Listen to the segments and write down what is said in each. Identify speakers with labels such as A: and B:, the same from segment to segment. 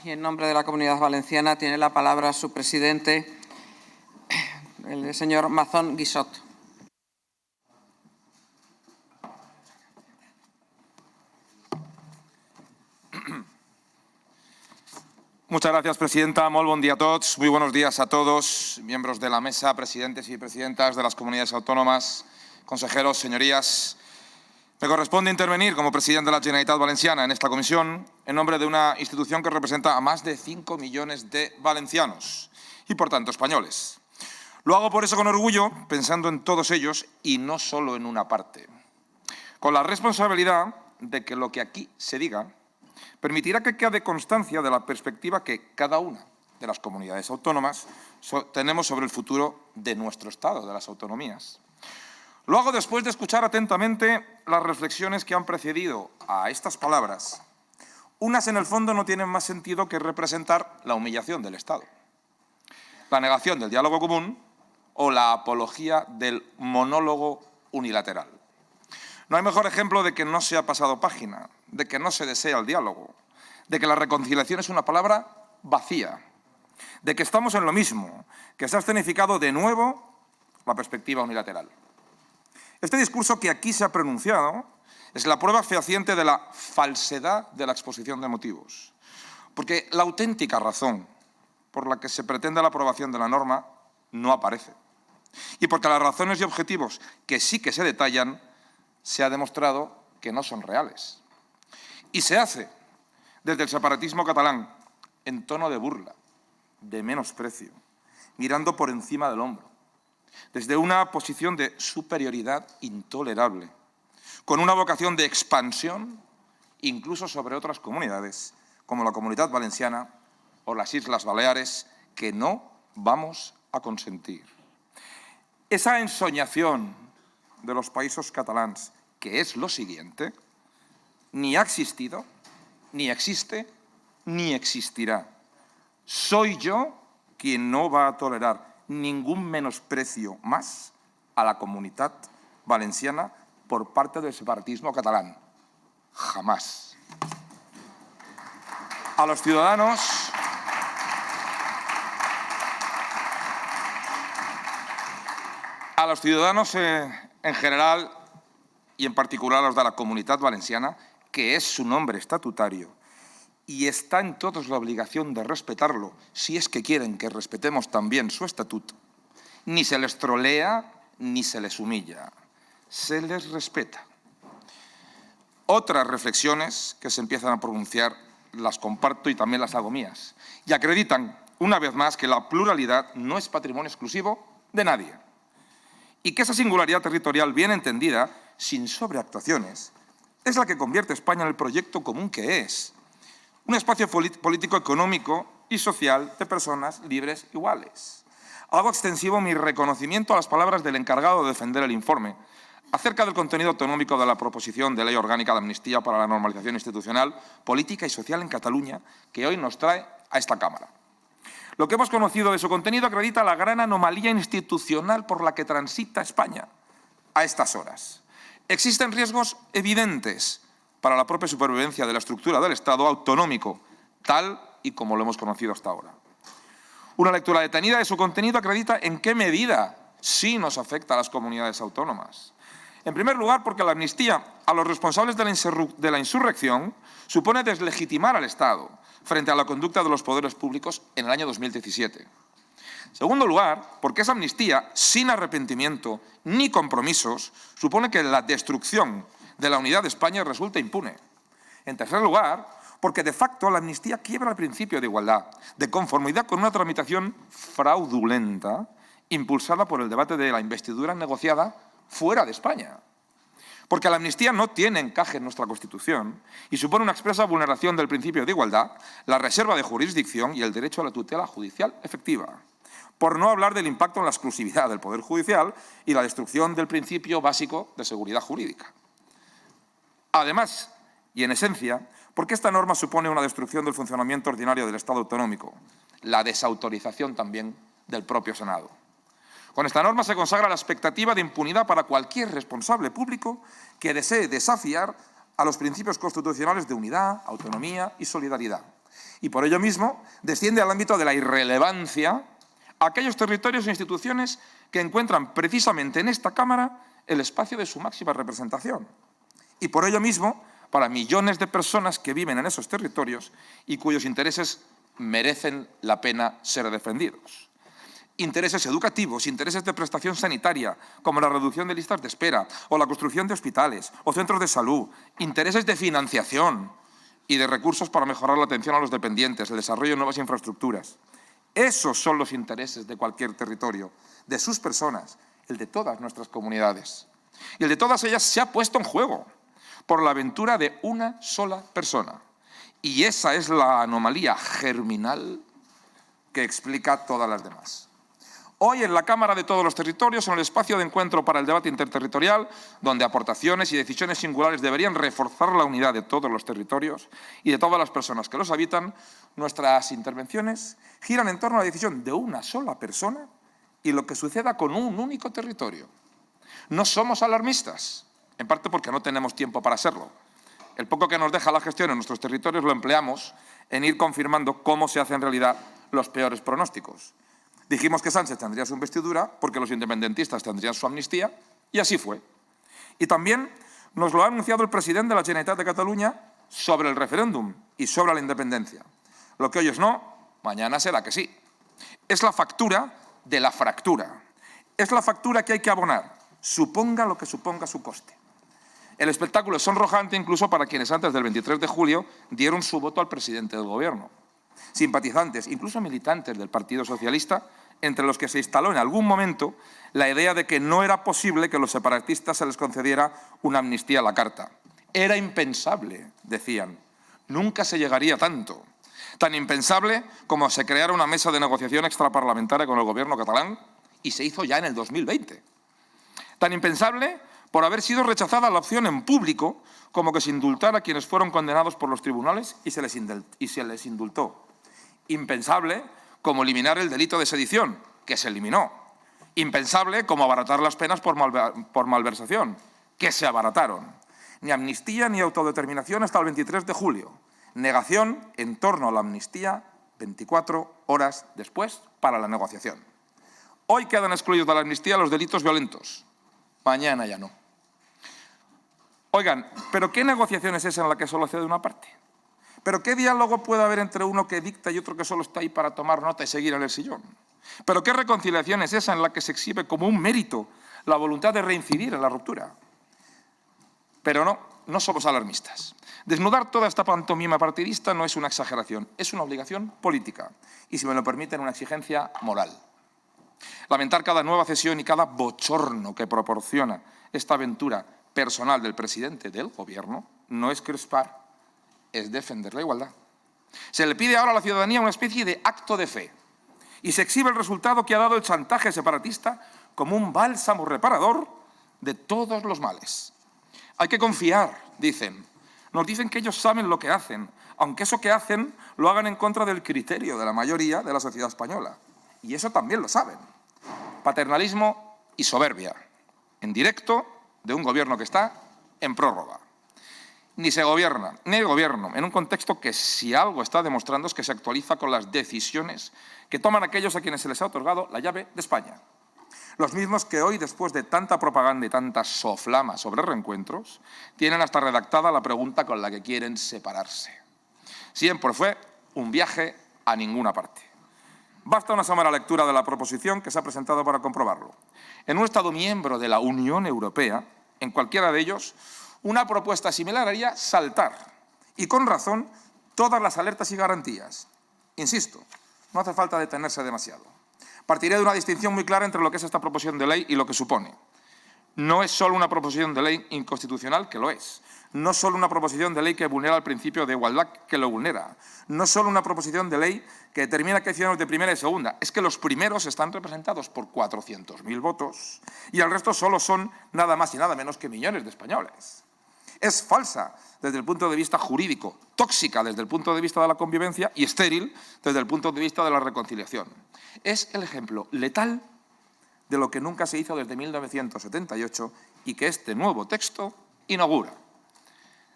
A: y en nombre de la Comunidad Valenciana tiene la palabra su presidente, el señor Mazón Guissot.
B: Muchas gracias, presidenta. Molt bon dia a tots. Muy buenos días a todos, miembros de la mesa, presidentes y presidentas de las comunidades autónomas, consejeros, señorías. Me corresponde intervenir como presidente de la Generalitat Valenciana en esta comisión en nombre de una institución que representa a más de 5 millones de valencianos y, por tanto, españoles. Lo hago por eso con orgullo, pensando en todos ellos y no solo en una parte. Con la responsabilidad de que lo que aquí se diga permitirá que quede constancia de la perspectiva que cada una de las comunidades autónomas tenemos sobre el futuro de nuestro Estado, de las autonomías. Lo hago después de escuchar atentamente las reflexiones que han precedido a estas palabras. Unas, en el fondo, no tienen más sentido que representar la humillación del Estado, la negación del diálogo común o la apología del monólogo unilateral. No hay mejor ejemplo de que no se ha pasado página, de que no se desea el diálogo, de que la reconciliación es una palabra vacía, de que estamos en lo mismo, que se ha escenificado de nuevo la perspectiva unilateral. Este discurso que aquí se ha pronunciado es la prueba fehaciente de la falsedad de la exposición de motivos, porque la auténtica razón por la que se pretende la aprobación de la norma no aparece, y porque las razones y objetivos que sí que se detallan se ha demostrado que no son reales. Y se hace desde el separatismo catalán en tono de burla, de menosprecio, mirando por encima del hombro, desde una posición de superioridad intolerable, con una vocación de expansión incluso sobre otras comunidades, como la Comunidad Valenciana o las Islas Baleares, que no vamos a consentir. Esa ensoñación de los països catalans, que es lo siguiente, ni ha existido, ni existe, ni existirá. Soy yo quien no va a tolerar ningún menosprecio más a la Comunidad Valenciana por parte del separatismo catalán. Jamás. A los ciudadanos en general y en particular a los de la Comunidad Valenciana, que es su nombre estatutario, y está en todos la obligación de respetarlo, si es que quieren que respetemos también su estatuto, ni se les trolea ni se les humilla, se les respeta. Otras reflexiones que se empiezan a pronunciar las comparto y también las hago mías, y acreditan una vez más que la pluralidad no es patrimonio exclusivo de nadie, y que esa singularidad territorial bien entendida, sin sobreactuaciones, es la que convierte a España en el proyecto común que es. Un espacio político, económico y social de personas libres iguales. Hago extensivo mi reconocimiento a las palabras del encargado de defender el informe acerca del contenido autonómico de la proposición de ley orgánica de amnistía para la normalización institucional, política y social en Cataluña, que hoy nos trae a esta Cámara. Lo que hemos conocido de su contenido acredita la gran anomalía institucional por la que transita España a estas horas. Existen riesgos evidentes para la propia supervivencia de la estructura del Estado autonómico, tal y como lo hemos conocido hasta ahora. Una lectura detenida de su contenido acredita en qué medida sí nos afecta a las comunidades autónomas. En primer lugar, porque la amnistía a los responsables de la insurrección supone deslegitimar al Estado frente a la conducta de los poderes públicos en el año 2017. En segundo lugar, porque esa amnistía, sin arrepentimiento ni compromisos, supone que la destrucción de la unidad de España resulta impune. En tercer lugar, porque de facto la amnistía quiebra el principio de igualdad, de conformidad con una tramitación fraudulenta impulsada por el debate de la investidura negociada fuera de España. Porque la amnistía no tiene encaje en nuestra Constitución y supone una expresa vulneración del principio de igualdad, la reserva de jurisdicción y el derecho a la tutela judicial efectiva. Por no hablar del impacto en la exclusividad del Poder Judicial y la destrucción del principio básico de seguridad jurídica. Además, y en esencia, porque esta norma supone una destrucción del funcionamiento ordinario del Estado autonómico, la desautorización también del propio Senado. Con esta norma se consagra la expectativa de impunidad para cualquier responsable público que desee desafiar a los principios constitucionales de unidad, autonomía y solidaridad, Y por ello mismo desciende al ámbito de la irrelevancia aquellos territorios e instituciones que encuentran precisamente en esta Cámara el espacio de su máxima representación. Y por ello mismo, para millones de personas que viven en esos territorios y cuyos intereses merecen la pena ser defendidos. Intereses educativos, intereses de prestación sanitaria, como la reducción de listas de espera, o la construcción de hospitales, o centros de salud, intereses de financiación y de recursos para mejorar la atención a los dependientes, el desarrollo de nuevas infraestructuras. Esos son los intereses de cualquier territorio, de sus personas, el de todas nuestras comunidades. Y el de todas ellas se ha puesto en juego por la aventura de una sola persona. Y esa es la anomalía germinal que explica todas las demás. Hoy en la Cámara de todos los territorios, en el espacio de encuentro para el debate interterritorial, donde aportaciones y decisiones singulares deberían reforzar la unidad de todos los territorios y de todas las personas que los habitan, nuestras intervenciones giran en torno a la decisión de una sola persona y lo que suceda con un único territorio. No somos alarmistas, en parte porque no tenemos tiempo para serlo. El poco que nos deja la gestión en nuestros territorios lo empleamos en ir confirmando cómo se hacen en realidad los peores pronósticos. Dijimos que Sánchez tendría su investidura porque los independentistas tendrían su amnistía y así fue. Y también nos lo ha anunciado el presidente de la Generalitat de Cataluña sobre el referéndum y sobre la independencia. Lo que hoy es no, mañana será que sí. Es la factura de la fractura. Es la factura que hay que abonar, suponga lo que suponga su coste. El espectáculo es sonrojante incluso para quienes antes del 23 de julio dieron su voto al presidente del Gobierno. Simpatizantes, incluso militantes del Partido Socialista, entre los que se instaló en algún momento la idea de que no era posible que a los separatistas se les concediera una amnistía a la carta. Era impensable, decían. Nunca se llegaría a tanto. Tan impensable como se creara una mesa de negociación extraparlamentaria con el Gobierno catalán y se hizo ya en el 2020. Tan impensable por haber sido rechazada la opción en público como que se indultara a quienes fueron condenados por los tribunales y se les indultó. Impensable como eliminar el delito de sedición, que se eliminó. Impensable como abaratar las penas por malversación, que se abarataron. Ni amnistía ni autodeterminación hasta el 23 de julio. Negación en torno a la amnistía 24 horas después para la negociación. Hoy quedan excluidos de la amnistía los delitos violentos. Mañana ya no. Oigan, ¿pero qué negociación es esa en la que solo cede una parte? ¿Pero qué diálogo puede haber entre uno que dicta y otro que solo está ahí para tomar nota y seguir en el sillón? ¿Pero qué reconciliación es esa en la que se exhibe como un mérito la voluntad de reincidir en la ruptura? Pero no somos alarmistas. Desnudar toda esta pantomima partidista no es una exageración, es una obligación política y, si me lo permiten, una exigencia moral. Lamentar cada nueva cesión y cada bochorno que proporciona esta aventura personal del presidente del Gobierno no es crespar, es defender la igualdad. Se le pide ahora a la ciudadanía una especie de acto de fe y se exhibe el resultado que ha dado el chantaje separatista como un bálsamo reparador de todos los males. Hay que confiar, dicen. Nos dicen que ellos saben lo que hacen, aunque eso que hacen lo hagan en contra del criterio de la mayoría de la sociedad española. Y eso también lo saben. Paternalismo y soberbia, en directo de un gobierno que está en prórroga. Ni se gobierna, ni el gobierno, en un contexto que si algo está demostrando es que se actualiza con las decisiones que toman aquellos a quienes se les ha otorgado la llave de España. Los mismos que hoy, después de tanta propaganda y tanta soflama sobre reencuentros, tienen hasta redactada la pregunta con la que quieren separarse. Siempre fue un viaje a ninguna parte. Basta una somera lectura de la proposición que se ha presentado para comprobarlo. En un Estado miembro de la Unión Europea, en cualquiera de ellos, una propuesta similar haría saltar, y con razón, todas las alertas y garantías. Insisto, no hace falta detenerse demasiado. Partiré de una distinción muy clara entre lo que es esta proposición de ley y lo que supone. No es solo una proposición de ley inconstitucional, que lo es. No es solo una proposición de ley que vulnera el principio de igualdad, que lo vulnera. No es solo una proposición de ley que determina que hay ciudadanos de primera y segunda. Es que los primeros están representados por 400.000 votos y el resto solo son nada más y nada menos que millones de españoles. Es falsa desde el punto de vista jurídico, tóxica desde el punto de vista de la convivencia y estéril desde el punto de vista de la reconciliación. Es el ejemplo letal de lo que nunca se hizo desde 1978 y que este nuevo texto inaugura.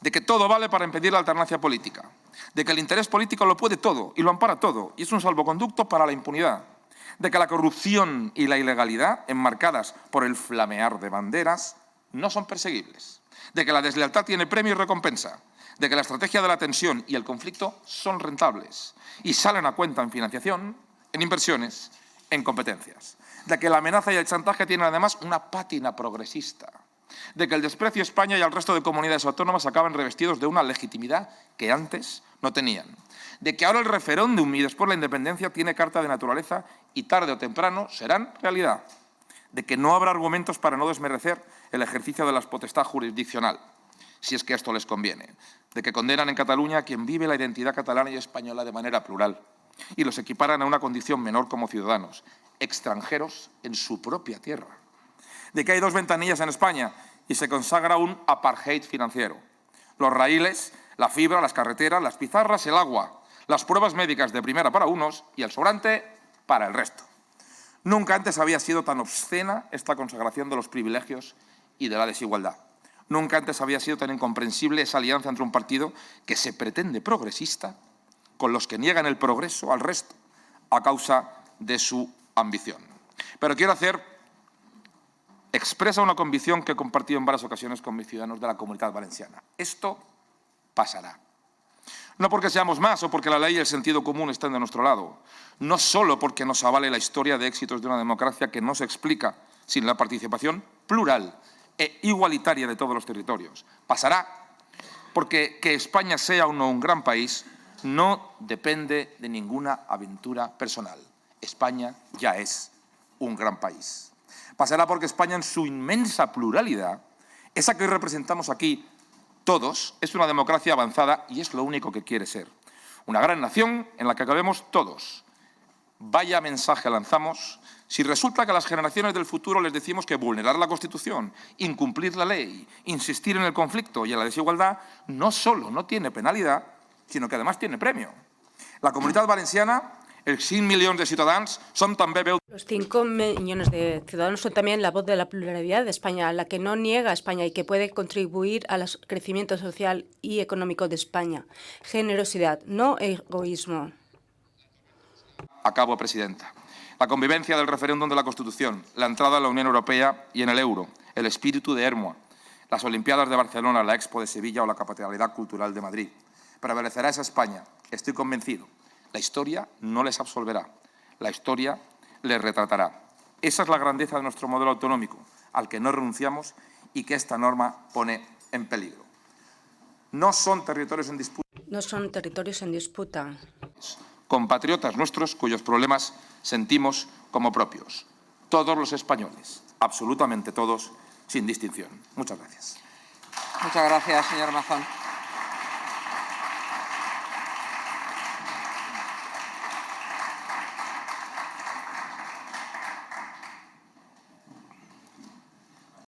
B: de que todo vale para impedir la alternancia política, de que el interés político lo puede todo y lo ampara todo y es un salvoconducto para la impunidad, de que la corrupción y la ilegalidad, enmarcadas por el flamear de banderas, no son perseguibles, de que la deslealtad tiene premio y recompensa, de que la estrategia de la tensión y el conflicto son rentables y salen a cuenta en financiación, en inversiones, en competencias, de que la amenaza y el chantaje tienen además una pátina progresista, de que el desprecio a España y al resto de comunidades autónomas acaban revestidos de una legitimidad que antes no tenían, de que ahora el referéndum y después la independencia tiene carta de naturaleza y tarde o temprano serán realidad, de que no habrá argumentos para no desmerecer el ejercicio de la potestad jurisdiccional, si es que esto les conviene, de que condenan en Cataluña a quien vive la identidad catalana y española de manera plural y los equiparan a una condición menor como ciudadanos, extranjeros en su propia tierra, de que hay dos ventanillas en España y se consagra un apartheid financiero. Los raíles, la fibra, las carreteras, las pizarras, el agua, las pruebas médicas de primera para unos y el sobrante para el resto. Nunca antes había sido tan obscena esta consagración de los privilegios y de la desigualdad. Nunca antes había sido tan incomprensible esa alianza entre un partido que se pretende progresista con los que niegan el progreso al resto a causa de su ambición. Pero quiero hacer expresa una convicción que he compartido en varias ocasiones con mis ciudadanos de la Comunidad Valenciana. Esto pasará. No porque seamos más o porque la ley y el sentido común estén de nuestro lado, no solo porque nos avale la historia de éxitos de una democracia que no se explica sin la participación plural e igualitaria de todos los territorios. Pasará porque que España sea o no un gran país no depende de ninguna aventura personal. España ya es un gran país. Pasará porque España, en su inmensa pluralidad, esa que hoy representamos aquí todos, es una democracia avanzada y es lo único que quiere ser. Una gran nación en la que cabemos todos. Vaya mensaje lanzamos si resulta que a las generaciones del futuro les decimos que vulnerar la Constitución, incumplir la ley, insistir en el conflicto y en la desigualdad, no solo no tiene penalidad, sino que además tiene premio. La Comunitat Valenciana, els 5 milions de ciutadans, som també veu...
C: Los 5 millones de ciudadanos son también la voz de la pluralidad de España, la que no niega a España y que puede contribuir al crecimiento social y económico de España. Generosidad, no egoísmo.
B: Acabo, presidenta. La convivencia del referéndum de la Constitución, la entrada a la Unión Europea y en el euro, el espíritu de Ermua, las Olimpiadas de Barcelona, la Expo de Sevilla o la Capitalidad Cultural de Madrid. Prevalecerá esa España, estoy convencido. La historia no les absolverá, la historia les retratará. Esa es la grandeza de nuestro modelo autonómico, al que no renunciamos y que esta norma pone en peligro. No son territorios en disputa.
C: No son territorios en disputa.
B: Compatriotas nuestros cuyos problemas sentimos como propios. Todos los españoles, absolutamente todos, sin distinción. Muchas gracias.
A: Muchas gracias, señor Mazón.